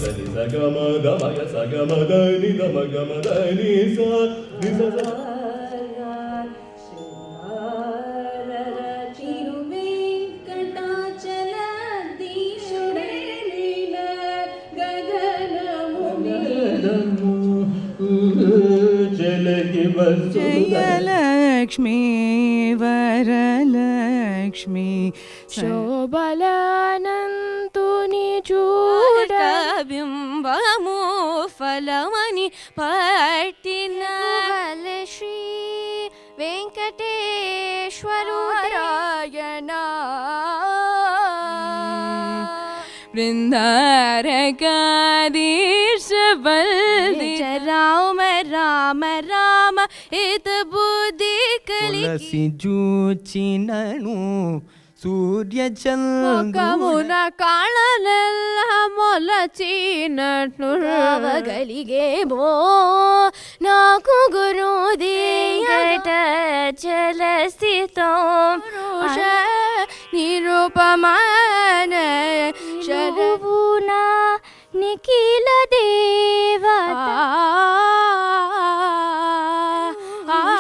సని సగమ గమయ సగమ దని దమ గమ దని సా ని స స జయలక్ష్మీ వరలక్ష్మీ శోభలానంతుని చూడ బింబము ఫలమని పట్టిన శ్రీ వెంకటేశ్వరురాయణ బృందారకాదీశ బల్ది రామ రామ రామ ఇత బుద్ధి కలిసి జూచినను సూర్య చంద్రమున కాళలెల్ల మొలచినట్లు రావగలిగేమో నాకు గురుదేయట చల స్థితం నిరూపమాన శరవునా నిఖిల దేవత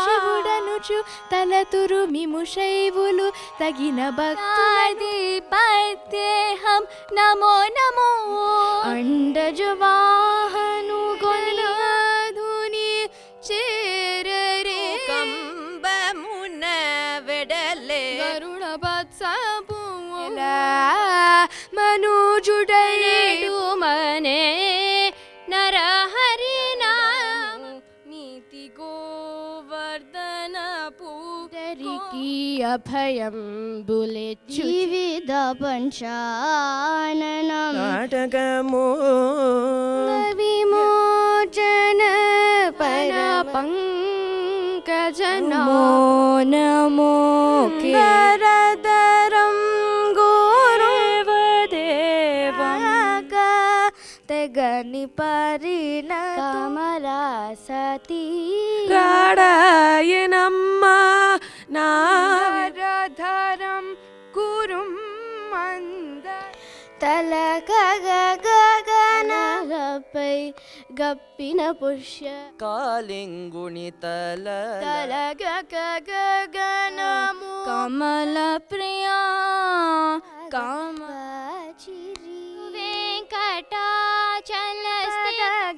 శివుడనుచు తలతురు మిముషైవులు తగిన భక్తాధిపత్యేహం నమో నమో అండజవాహను గొలధుని చేరరే కంబమున వెడలే గరుడ బత్సపుల మనుజుడలేడు మనే నరహరి నామ నీతి గోవర్ధన పూరికి అభయం బులే జీవిత పంచానన నాటకమో విమోచన పర పంకజన నమో కేరదరం గని పరిణ కమలా సతీ గాడాయనమ్మ నారధరం కురుం మంద తల గగనపై గప్పిన పుష్య కాలింగుని తల గగనము కమల ప్రియా కామచిరి వెంకటాచల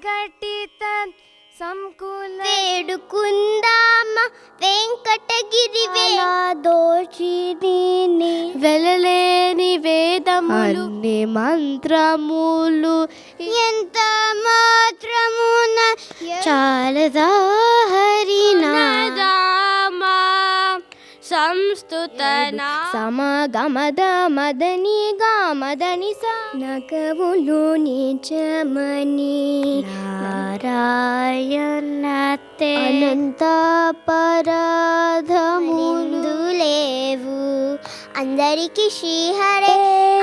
ఘటిత సంకుల వేడుకుందామ వెంకటగిరి దోషిని వెలలేని వేదములు అన్ని మంత్రములు ఎంత మాత్రమున చాలదా హరినామా సంస్తుతన సమగమద మదని గమదని నగవులు నిజమని నారాయణతే అనంత పరాధములు లేవు అందరికి శ్రీహరే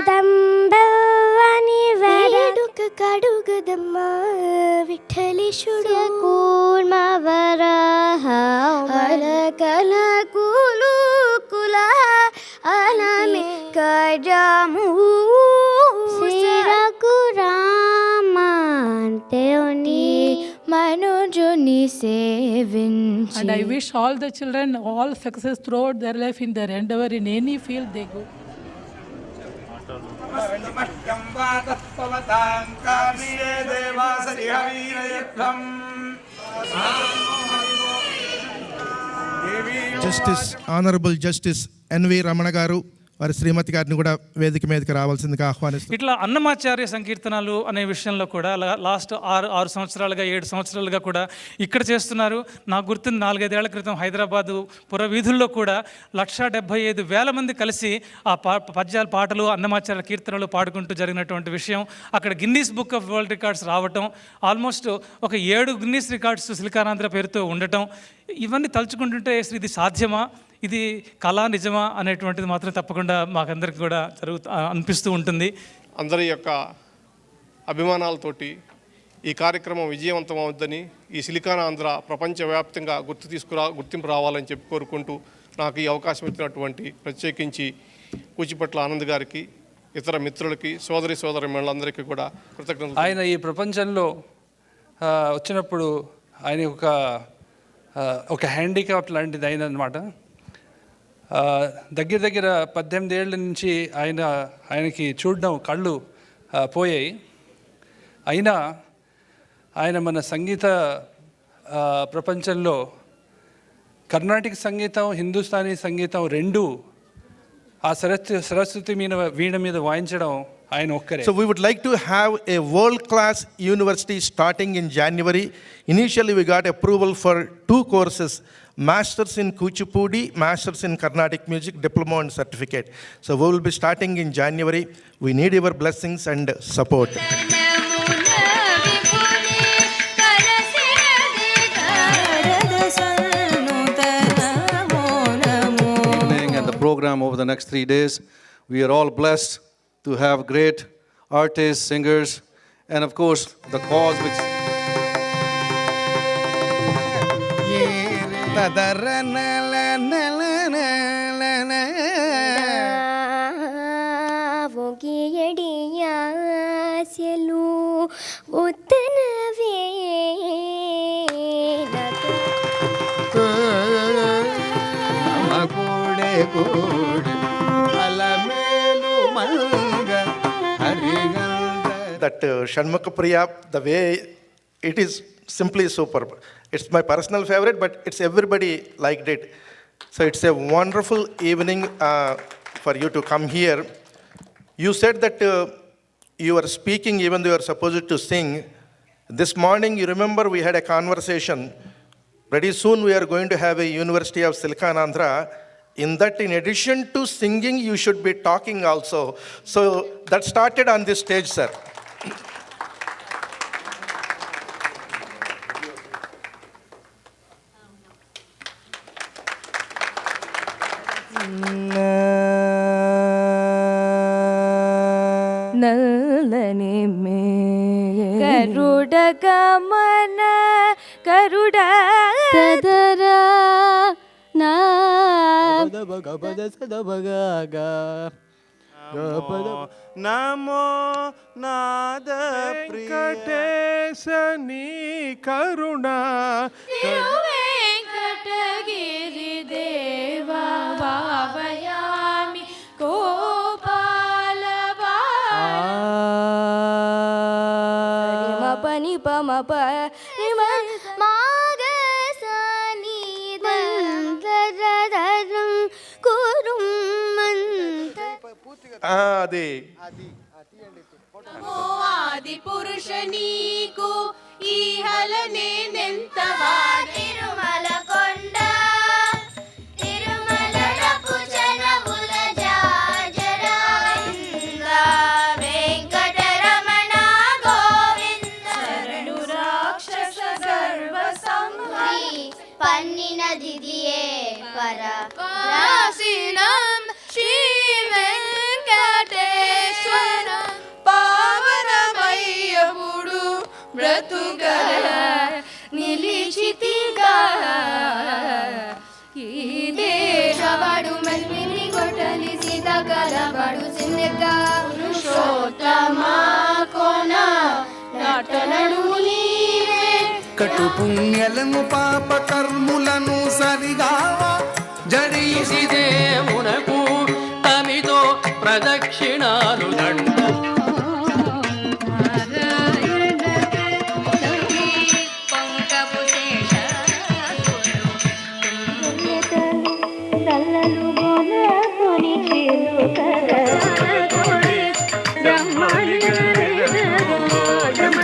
దంబవని వేడుక కడుగదమ్మ విఠలేశుడు కూర్మవరహ అలకల కులు కుల అలమి కజము సిరకు రామంతేని మనుజుని సేవించి. And I wish all the children all success throughout their life in their endeavor in any field they go. Justice honourable justice N V Ramana గారు వారి శ్రీమతి గారిని కూడా వేదిక మీదకి రావాల్సిందిగా ఆహ్వానిస్తారు. ఇట్లా అన్నమాచార్య సంకీర్తనలు అనే విషయంలో కూడా లాస్ట్ 6 సంవత్సరాలుగా 7 సంవత్సరాలుగా కూడా ఇక్కడ చేస్తున్నారు. నాకు గుర్తుంది 4-5 ఏళ్ల క్రితం హైదరాబాదు పురవీధుల్లో కూడా 175,000 మంది కలిసి ఆ పద్యాలు పాటలు అన్నమాచార్య కీర్తనలు పాడుకుంటూ జరిగినటువంటి విషయం. అక్కడ Guinness book of world records రావటం, ఆల్మోస్ట్ ఒక 7 గిన్నీస్ రికార్డ్స్ సిలికానాంధ్ర పేరుతో ఉండటం, ఇవన్నీ తలుచుకుంటుంటే ఇది సాధ్యమా, ఇది కళా నిజమా అనేటువంటిది మాత్రం తప్పకుండా మాకందరికి కూడా అనిపిస్తూ ఉంటుంది. అందరి యొక్క అభిమానాలతోటి ఈ కార్యక్రమం విజయవంతం అవుద్దని, ఈ సిలికానాంధ్ర ప్రపంచవ్యాప్తంగా గుర్తింపు రావాలని చెప్పి కోరుకుంటూ నాకు ఈ అవకాశం ఇచ్చినటువంటి ప్రత్యేకించి కూచిపట్ల ఆనంద్ గారికి, ఇతర మిత్రులకి సోదరిమణులందరికీ కూడా కృతజ్ఞతలు. ఆయన ఈ ప్రపంచంలో వచ్చినప్పుడు ఆయన ఒక హ్యాండిక్యాప్ లాంటిది అయిందనమాట. దగ్గర 18 ఏళ్ళ నుంచి ఆయనకి చూడడం కళ్ళు పోయాయి. అయినా ఆయన మన సంగీత ప్రపంచంలో కర్ణాటక సంగీతం, హిందుస్థానీ సంగీతం రెండూ ఆ సరస్వతి వీణ మీద వాయించడం ఆయన ఒక్కరే. So we would like to have a world-class university starting in January. Initially we got approval for 2 courses, Masters in Kuchipudi, Masters in Carnatic Music, Diploma and Certificate. So we will be starting in January. We need your blessings and support. And the program over the next 3 days, we are all blessed to have great artists, singers, and of course the cause which that Shanmukha Priya, the way it is simply superb. It's my personal favorite, but it's everybody liked it. So it's a wonderful evening for you to come here. You said that you were speaking even though you are supposed to sing. This morning, you remember we had a conversation. Pretty soon we are going to have a University of Silicanandra. In that, in addition to singing, you should be talking also. So that started on this stage, sir. నల్లని మే గరుడ గమన గరుడ తదరా నా నమో నాద వెంకటేశని కరుణ వెంకటగిరి దేవా భావయామి గోపాల పని పమ పమ మాగసని దందరం కురుం అది ఆది పురుష నీకు ఈహలనే నెంతవాడి తిరుమల కొండ తిరుమలపు జనముల జాజరాంద వెంకటరమణ గోవింద శరణు రాక్షస సర్వ సంహరి పన్నిన దిదియే పర రాసినం శ్రీ వెంకటేశ్వరం పావనమయ్యపుడు బ్రతుకర నిలిచితిగా ఈ దేశవాడు మల్మిని కొట్టలి సీత కలబడు సిన్నెగా పురుషోత్తమా కోన నటనడు నీవే కటు పుణ్యలను పాప కర్ములను సరిగావా జడిసి దేవునకు తమితో ప్రదక్షిణాలు దండ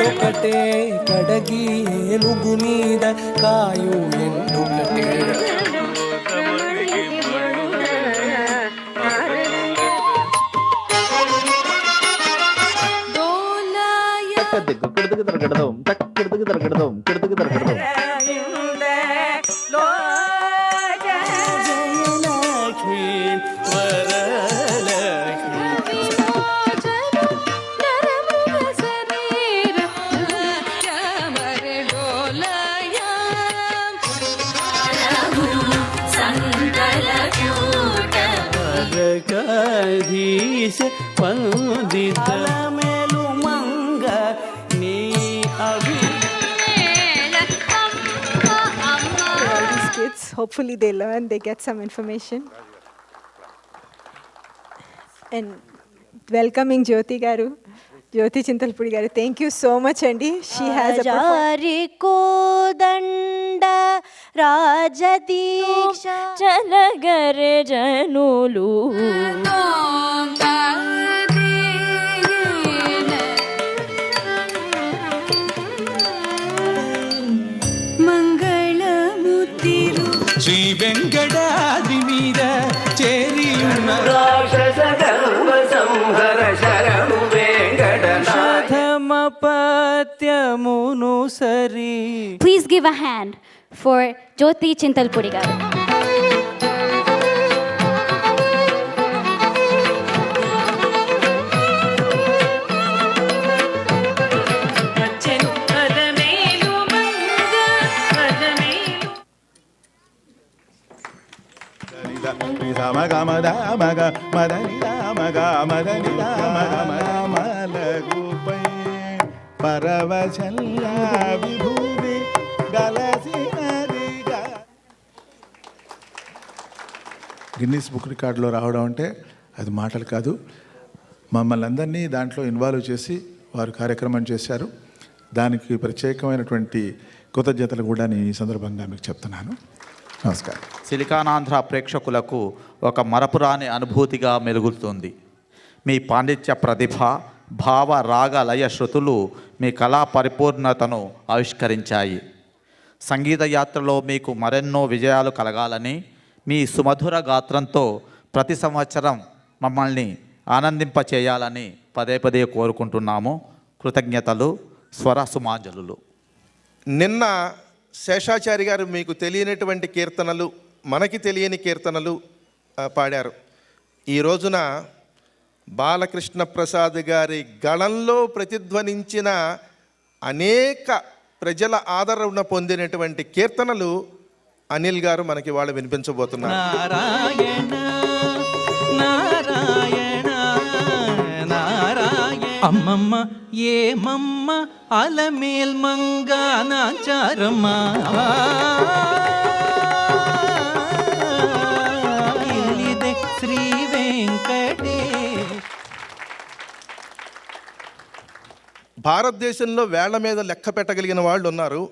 ఒకటే కడగి ఏనుగు మీద కాయు ఎండుకటే జగదీశ hopefully they learn, they get some information. And welcoming Jyoti Garu, Jyoti Chintalpudi Garu. Thank you so much, Andy. She has a Rajari kodanda Rajadiksha Chanagare Janulu Mangalamutiru Shri Venkatadri మీద చేరి ఉన్న పత్యమును సరి. Please give a hand for Jyoti Chintalpudi garu. Guinness book రికార్డులో రావడం అంటే అది మాటలు కాదు. మమ్మల్ని అందరినీ దాంట్లో ఇన్వాల్వ్ చేసి వారు కార్యక్రమం చేశారు. దానికి ప్రత్యేకమైనటువంటి కృతజ్ఞతలు కూడా నేను ఈ సందర్భంగా మీకు చెప్తున్నాను. నమస్కారం. సిలికానాంధ్ర ప్రేక్షకులకు ఒక మరపురాని అనుభూతిగా మెలుగుతుంది. మీ పాండిత్య ప్రతిభ, భావ, రాగ, లయ, శృతులు మీ కళా పరిపూర్ణతను ఆవిష్కరించాయి. సంగీత యాత్రలో మీకు మరెన్నో విజయాలు కలగాలని, మీ సుమధుర గాత్రంతో ప్రతి సంవత్సరం మమ్మల్ని ఆనందింపచేయాలని పదే పదే కోరుకుంటున్నాము. కృతజ్ఞతలు. స్వర సుమాంజలులు. నిన్న శేషాచారి గారు మీకు తెలియనటువంటి కీర్తనలు, మనకి తెలియని కీర్తనలు పాడారు. ఈ రోజున బాలకృష్ణ ప్రసాద్ గారి గళంలో ప్రతిధ్వనించిన అనేక ప్రజల ఆదరణ పొందినటువంటి కీర్తనలు అనిల్ గారు మనకి వాళ్ళు వినిపించబోతున్నారు. నారాయణ నారాయణ నారాయణ అమ్మమ్మ ఏమమ్మ అలమేల్ మంగానాచారమ్మ ఇల్లిదే శ్రీ వెంకటేశ్. భారతదేశంలో వేళ్ల మీద లెక్క పెట్టగలిగిన వాళ్ళు ఉన్నారు.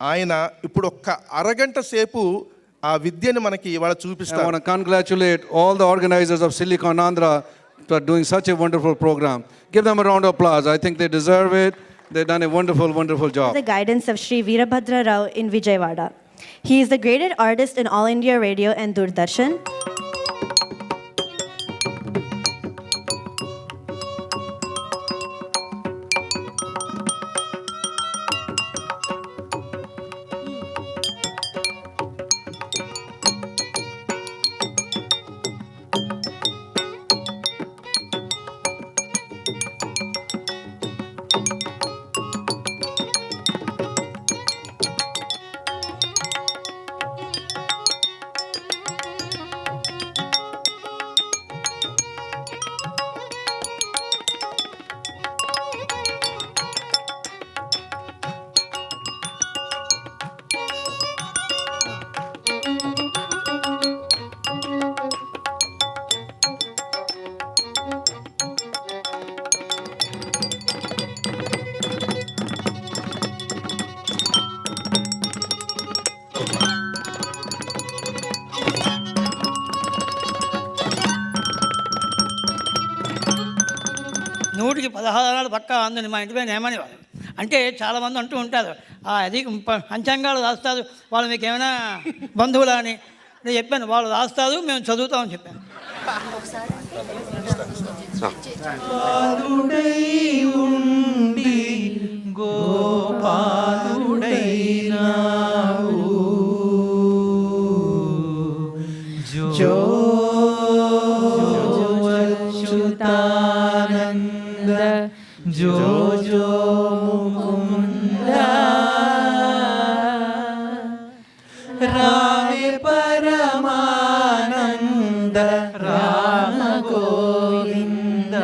ఆయన ఇప్పుడు ఒక్క అరగంట సేపు ఆ విద్యను మనకి ఇవాళ చూపిస్తారు. I want to congratulate all the organizers of Siliconandra for doing such a wonderful program. Give them a round of applause. I think they deserve it. They've done a wonderful, wonderful job. The guidance of Sri Veerabhadra Rao in Vijayawada. He is the graded artist in All India Radio and Doordarshan. నూటికి 16 పక్కా అందని మా ఇంటి పైన ఏమనేవారు అంటే చాలామంది అంటూ ఉంటారు, అది పంచాంగాలు రాస్తారు వాళ్ళు మీకు ఏమైనా బంధువులా అని. నేను చెప్పాను వాళ్ళు రాస్తారు, మేము చదువుతామని చెప్పాను. जो जो मुकुंद रामे परमानंद राम गोविंद.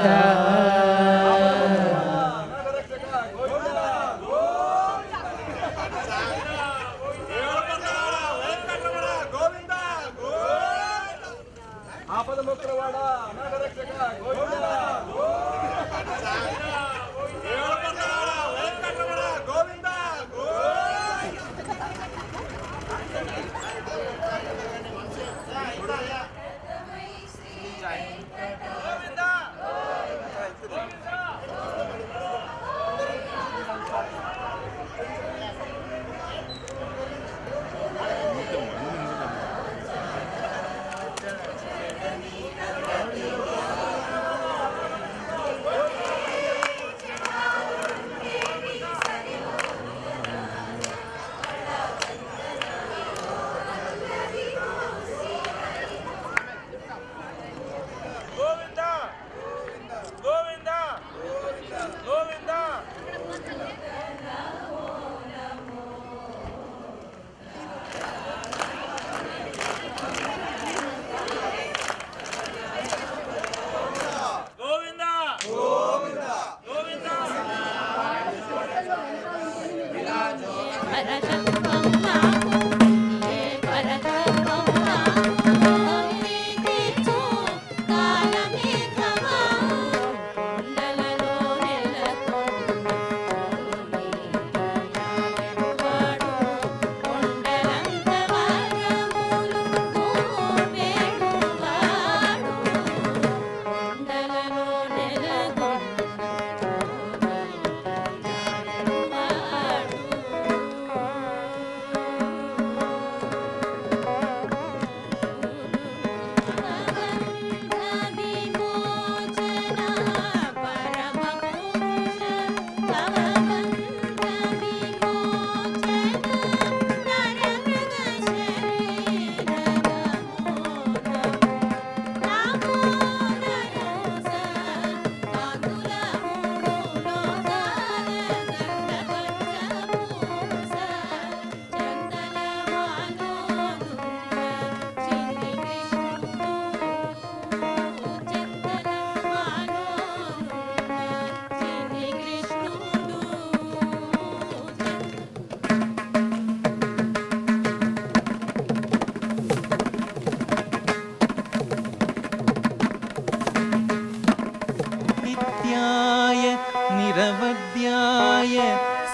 निरवध्याय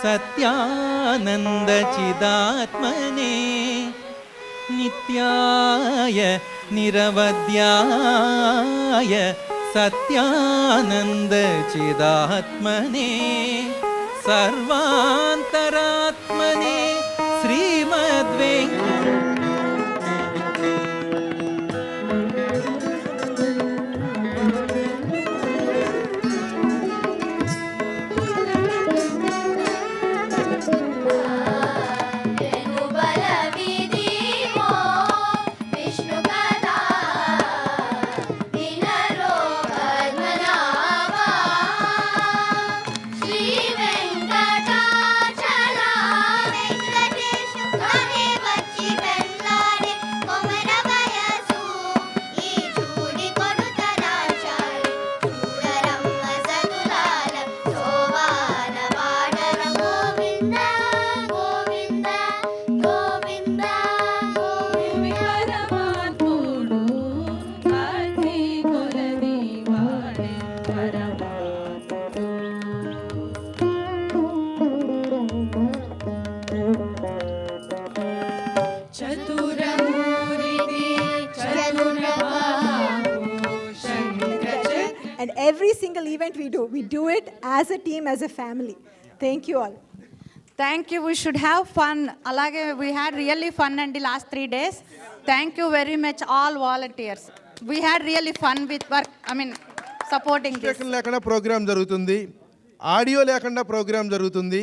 सत्यानन्दचिदात्मने नित्याय निरवध्याय सत्यानन्दचिदात्मने सर्वान्तरात्मने And every single event we do it as a team, as a family. Thank you all. Thank you. We should have fun. Alage, we had really fun in the last 3 days. Thank you very much, all volunteers. We had really fun with work. Supporting this. లేకుండా programme జరుగుతుంది, audio లేకుండా programme జరుగుతుంది,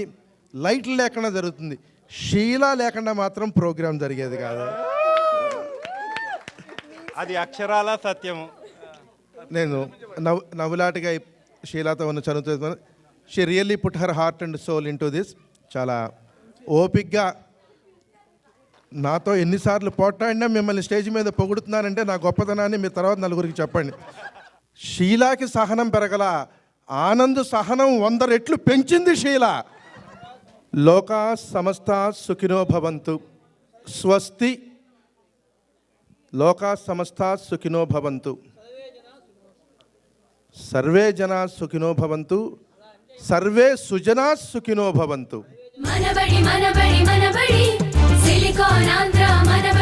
లైట్లు లేకుండా జరుగుతుంది. షీలా లేకుండా మాత్రం programme జరిగేది కాదు. అది అక్షరాల సత్యము. నేను నవ్వులాటగా షీలాతో ఉన్న చదువుతున్నాను. She really put her heart and soul into this. చాలా ఓపిక్గా నాతో ఎన్నిసార్లు పోట్లాడినా మిమ్మల్ని స్టేజ్ మీద పొగుడుతున్నానంటే నా గొప్పతనాన్ని మీ తర్వాత నలుగురికి చెప్పండి. షీలాకి సహనం పెరగల, ఆనంద్ సహనం 100 రెట్లు పెంచింది షీలా. లోకా సమస్త సుఖినో భవంతు. స్వస్తి. లోకా సమస్తా సుఖినో భవంతు, సర్వే జనా సుఖినో భవంతు, సర్వే సుజనా సుఖినో భవంతు. మనబడి మనబడి మనబడి సిలికాన్ ఆంధ్ర మనబడి.